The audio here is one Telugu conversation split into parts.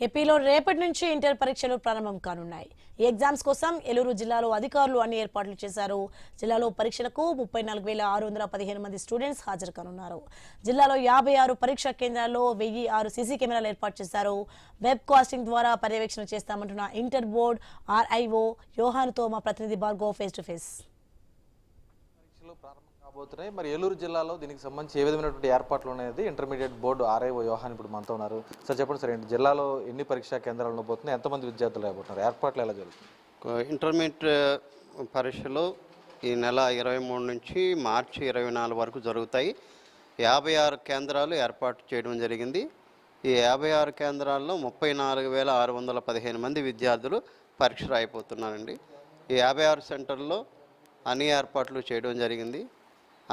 ఏపీలో రేపటి నుంచి ఇంటర్ పరీక్షలు ప్రారంభం కానున్నాయి. ఈ ఎగ్జామ్స్ కోసం ఏలూరు జిల్లాలో అధికారులు అన్ని ఏర్పాట్లు చేశారు. జిల్లాలో పరీక్షలకు 34,615 మంది స్టూడెంట్స్ హాజరు కానున్నారు. జిల్లాలో 56 పరీక్షా కేంద్రాల్లో 1006 సీసీ కెమెరాలు ఏర్పాటు చేశారు. వెబ్ కాస్టింగ్ ద్వారా పర్యవేక్షణ చేస్తామంటున్న ఇంటర్ బోర్డు ఆర్ఐఓ యోహాన్తో మా ప్రతినిధి భార్గవ్ ఫేస్ టు ఫేస్. కాబోతున్నాయి. మరి ఏలూరు జిల్లాలో దీనికి సంబంధించి ఏ విధమైనటువంటి ఏర్పాట్లు ఉన్నాయి ఇంటర్మీడియట్ బోర్డు ఆర్ఐఓ యోహాన్ ఇప్పుడు మనతో ఉన్నారు. సార్ చెప్పండి సార్, జిల్లాలో ఎన్ని పరీక్షా కేంద్రాలు ఉండబోతున్నాయి, ఎంతమంది విద్యార్థులు రాబోతున్నారు, ఏర్పాట్లు ఎలా జరుగుతుంది? ఇంటర్మీడియట్ పరీక్షలు ఈ నెల 23 నుంచి మార్చి 24 వరకు జరుగుతాయి. 56 కేంద్రాలు ఏర్పాటు చేయడం జరిగింది. ఈ 56 కేంద్రాల్లో 34,615 మంది విద్యార్థులు పరీక్ష రాయిపోతున్నారండి. ఈ 56 సెంటర్లో అన్ని ఏర్పాట్లు చేయడం జరిగింది.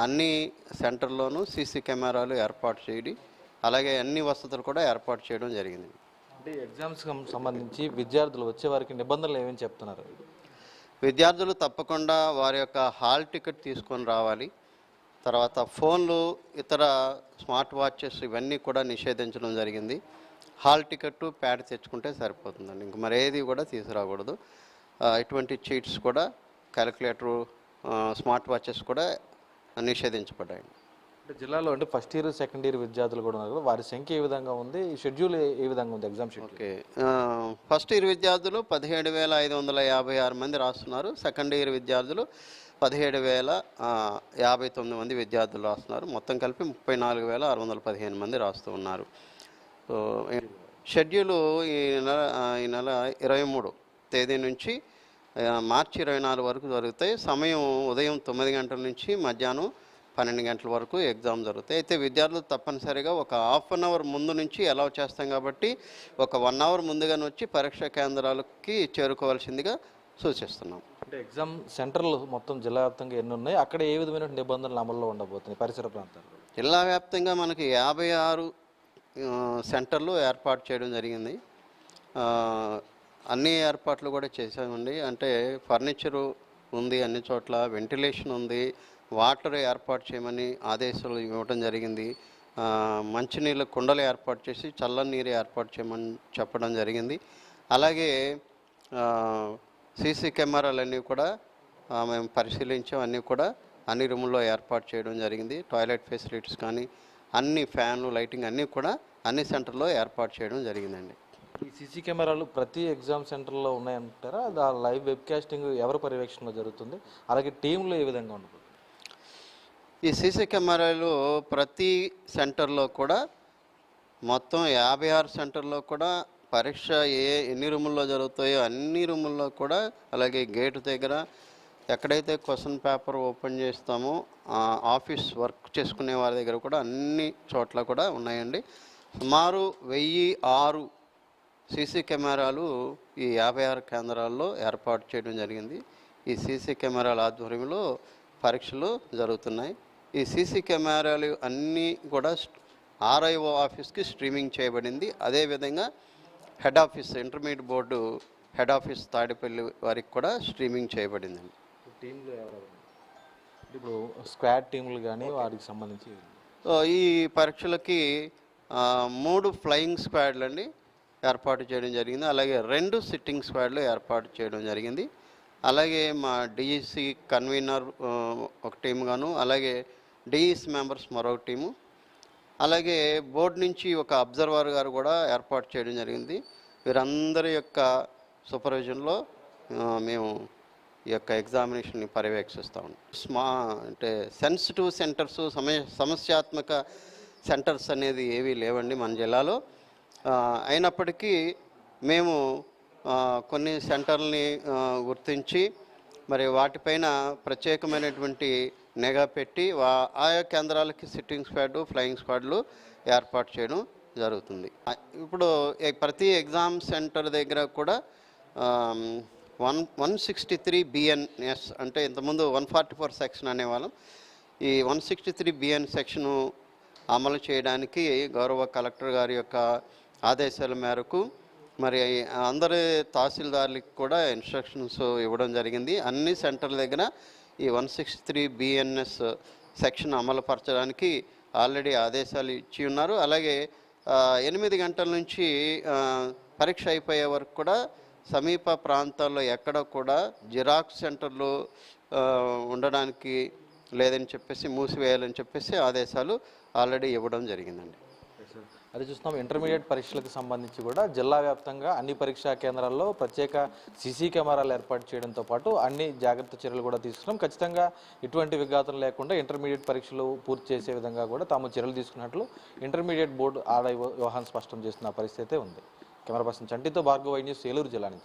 అన్ని సెంటర్లోనూ సీసీ కెమెరాలు ఏర్పాటు చేయడం, అలాగే అన్ని వసతులు కూడా ఏర్పాటు చేయడం జరిగింది. అంటే ఎగ్జామ్స్కి సంబంధించి విద్యార్థులు వచ్చే వారికి నిబంధనలు ఏమేమి చెప్తున్నారు? విద్యార్థులు తప్పకుండా వారి యొక్క హాల్ టికెట్ తీసుకొని రావాలి. తర్వాత ఫోన్లు, ఇతర స్మార్ట్ వాచెస్ ఇవన్నీ కూడా నిషేధించడం జరిగింది. హాల్ టికెట్, ప్యాడ్ తెచ్చుకుంటే సరిపోతుందండి, ఇంక మరేది కూడా తీసుకురాకూడదు. ఇటువంటి చీట్స్ కూడా, క్యాలిక్యులేటరు, స్మార్ట్ వాచెస్ కూడా నిషేధించబడ్డాయి. అంటే జిల్లాలో అంటే ఫస్ట్ ఇయర్ సెకండ్ ఇయర్ విద్యార్థులు కూడా ఉన్నారు, వారి సంఖ్య ఏ విధంగా ఉంది, ఈ షెడ్యూల్ ఏ విధంగా ఉంది exam schedule? Okay, first year విద్యార్థులు 17,556 మంది రాస్తున్నారు. సెకండ్ ఇయర్ విద్యార్థులు 17,059 మంది విద్యార్థులు రాస్తున్నారు. మొత్తం కలిపి 34,615 మంది రాస్తూ ఉన్నారు. సో షెడ్యూలు ఈ నెల 23 తేదీ నుంచి మార్చి 24 వరకు జరుగుతాయి. సమయం ఉదయం 9 గంటల నుంచి మధ్యాహ్నం 12 గంటల వరకు ఎగ్జామ్ జరుగుతాయి. అయితే విద్యార్థులు తప్పనిసరిగా ఒక హాఫ్ అన్ అవర్ ముందు నుంచి అలౌ చేస్తాం కాబట్టి ఒక 1 అవర్ ముందుగానే వచ్చి పరీక్షా కేంద్రాలకి చేరుకోవాల్సిందిగా సూచిస్తున్నాం. అంటే ఎగ్జామ్ సెంటర్లు మొత్తం జిల్లా వ్యాప్తంగా ఎన్ని ఉన్నాయి, అక్కడ ఏ విధమైన నిబంధనలు అమల్లో ఉండబోతున్నాయి పరిసర ప్రాంతాల్లో? జిల్లా వ్యాప్తంగా మనకి 56 సెంటర్లు ఏర్పాటు చేయడం జరిగింది. అన్ని ఏర్పాట్లు కూడా చేసామండి. అంటే ఫర్నిచరు ఉంది, అన్ని చోట్ల వెంటిలేషన్ ఉంది, వాటర్ ఏర్పాటు చేయమని ఆదేశాలు ఇవ్వడం జరిగింది. మంచినీళ్ళ కుండలు ఏర్పాటు చేసి చల్లని నీరు ఏర్పాటు చేయమని చెప్పడం జరిగింది. అలాగే సీసీ కెమెరాలన్నీ కూడా మేము పరిశీలించాం, అన్నీ కూడా అన్ని రూముల్లో ఏర్పాటు చేయడం జరిగింది. టాయిలెట్ ఫెసిలిటీస్ కానీ అన్ని ఫ్యాన్లు, లైటింగ్ అన్నీ కూడా అన్ని సెంటర్లో ఏర్పాటు చేయడం జరిగిందండి. ఈ సీసీ కెమెరాలు ప్రతి ఎగ్జామ్ సెంటర్లో ఉన్నాయంటారా? లైవ్ వెబ్కాస్టింగ్ ఎవరి పర్యవేక్షణలో జరుగుతుంది, అలాగే టీంలో ఏ విధంగా ఉండదు? ఈ సీసీ కెమెరాలు ప్రతి సెంటర్లో కూడా, మొత్తం 56 సెంటర్లో కూడా పరీక్ష ఎన్ని రూముల్లో జరుగుతాయో అన్ని రూముల్లో కూడా, అలాగే గేటు దగ్గర ఎక్కడైతే క్వశ్చన్ పేపర్ ఓపెన్ చేస్తామో ఆఫీస్ వర్క్ చేసుకునే వారి దగ్గర కూడా అన్ని చోట్ల కూడా ఉన్నాయండి. సుమారు 1006 సీసీ కెమెరాలు ఈ 56 కేంద్రాల్లో ఏర్పాటు చేయడం జరిగింది. ఈ సీసీ కెమెరాల ఆధ్వర్యంలో పరీక్షలు జరుగుతున్నాయి. ఈ సీసీ కెమెరాలు అన్నీ కూడా ఆర్ఐఓ ఆఫీస్కి స్ట్రీమింగ్ చేయబడింది. అదేవిధంగా head office, intermediate board head office Tadepalli వారికి కూడా స్ట్రీమింగ్ చేయబడిందండి. టీంలో ఎవరు ఇప్పుడు స్క్వాడ్ టీంలు కానీ వారికి సంబంధించి? ఈ పరీక్షలకి 3 ఫ్లయింగ్ స్క్వాడ్లు అండి ఏర్పాటు చేయడం జరిగింది. అలాగే 2 సిట్టింగ్ స్క్వాడ్లు ఏర్పాటు చేయడం జరిగింది. అలాగే మా డిఈసి కన్వీనర్ ఒక టీం గాను, అలాగే డిఈసి మెంబర్స్ మరొక టీము, అలాగే బోర్డు నుంచి ఒక అబ్జర్వర్ గారు కూడా ఏర్పాటు చేయడం జరిగింది. వీరందరి యొక్క సూపర్విజన్లో మేము ఈ యొక్క ఎగ్జామినేషన్ని పర్యవేక్షిస్తాం. అంటే సెన్సిటివ్ సెంటర్స్, సమస్యాత్మక సెంటర్స్ అనేది ఏవీ లేవండి మన జిల్లాలో. అయినప్పటికీ మేము కొన్ని సెంటర్లని గుర్తించి మరి వాటిపైన ప్రత్యేకమైనటువంటి నిఘా పెట్టి ఆయా కేంద్రాలకి సిట్టింగ్ స్క్వాడ్, ఫ్లయింగ్ స్క్వాడ్లు ఏర్పాటు చేయడం జరుగుతుంది. ఇప్పుడు ప్రతి ఎగ్జామ్ సెంటర్ దగ్గర కూడా 163 BNS, అంటే ఇంతకుముందు 144 సెక్షన్ అనేవాళ్ళం. ఈ 163 BN సెక్షను అమలు చేయడానికి గౌరవ కలెక్టర్ గారి యొక్క ఆదేశాల మేరకు మరి అందరి తహసీల్దార్లకు కూడా ఇన్స్ట్రక్షన్స్ ఇవ్వడం జరిగింది. అన్ని సెంటర్ల దగ్గర ఈ 163 BNS సెక్షన్ అమలుపరచడానికి ఆల్రెడీ ఆదేశాలు ఇచ్చి ఉన్నారు. అలాగే 8 గంటల నుంచి పరీక్ష అయిపోయే వరకు కూడా సమీప ప్రాంతాల్లో ఎక్కడ కూడా జిరాక్స్ సెంటర్లు ఉండడానికి లేదని చెప్పేసి మూసివేయాలని చెప్పేసి ఆదేశాలు ఆల్రెడీ ఇవ్వడం జరిగిందండి. అది చూస్తున్నాం. ఇంటర్మీడియట్ పరీక్షలకు సంబంధించి కూడా జిల్లా వ్యాప్తంగా అన్ని పరీక్షా కేంద్రాల్లో ప్రత్యేక సీసీ కెమెరాలు ఏర్పాటు చేయడంతో పాటు అన్ని జాగ్రత్త చర్యలు కూడా తీసుకున్నాం. ఖచ్చితంగా ఇటువంటి విఘాతం లేకుండా ఇంటర్మీడియట్ పరీక్షలు పూర్తి చేసే విధంగా కూడా తాము చర్యలు తీసుకున్నట్లు ఇంటర్మీడియట్ బోర్డు ఆర్ఐఓ యోహాన్ స్పష్టం చేస్తున్న పరిస్థితి ఉంది. కెమెరా పర్సన్ చంటితో భార్గవ న్యూస్, ఏలూరు జిల్లా నుంచి.